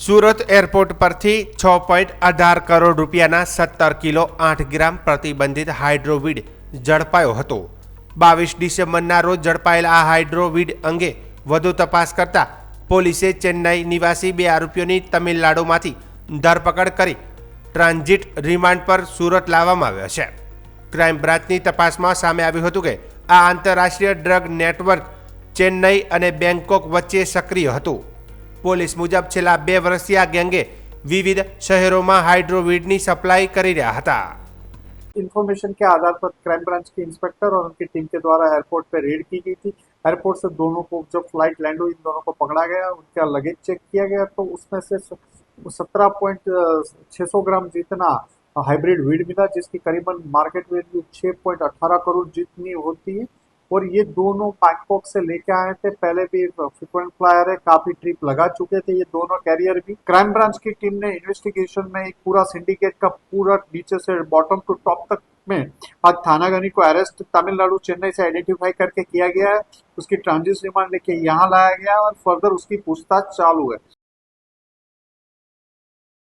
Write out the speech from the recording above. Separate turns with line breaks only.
Surat airport પરથી 6.18 કરોડ રૂપિયાના 17 kilo 8 ગ્રામ પ્રતિબંધિત હાઇડ્રોવીડ ઝડપાયો હતો। 22 ડિસેમ્બરના રોજ ઝડપાયેલા આ હાઇડ્રોવીડ અંગે વધુ તપાસ કરતા પોલીસે ચેન્નઈ નિવાસી 2 આરોપીઓની તમિલનાડુમાંથી ધરપકડ કરી ટ્રાન્ઝિટ રિમાન્ડ પર સુરત લાવવામાં આવ્યા છે। ક્રાઇમ બ્રાન્ચની તપાસમાં સામે આવ્યું હતું કે આ આંતરરાષ્ટ્રીય ડ્રગ નેટવર્ક ચેન્નઈ અને બેંકોક વચ્ચે સક્રિય હતું। પોલીસ મુજબ છેલ્લા 2 વર્ષથી આ ગેંગે વિવિધ શહેરોમાં હાઇડ્રોવીડની સપ્લાય કરી રહ્યા હતા।
इन्फॉर्मेशन के आधार पर क्राइम ब्रांच के इंस्पेक्टर और उनकी टीम के द्वारा एयरपोर्ट पे रेड की गई थी। एयरपोर्ट से दोनों को, जब फ्लाइट लैंड हुई, इन दोनों को पकड़ा गया, उनका लगेज चेक किया गया तो उसमें से 17.600 ग्राम जितना हाइब्रिड वीड मिला, जिसकी करीबन मार्केट वैल्यू 6.18 करोड़ जितनी होती है। और ये दोनों बैंकॉक से लेके आए थे, पहले भी फ्रिक्वेंट फ्लायर है, काफी ट्रिप लगा चुके थे ये दोनों कैरियर भी। क्राइम ब्रांच की टीम ने इन्वेस्टिगेशन में एक पूरा सिंडिकेट का पूरा नीचे से बॉटम टू टॉप तक में आज थानागनी को अरेस्ट तमिलनाडु चेन्नई से आइडेंटिफाई करके किया गया है। उसकी ट्रांजिट रिमांड लेके यहाँ लाया गया है और फर्दर उसकी पूछताछ चालू है।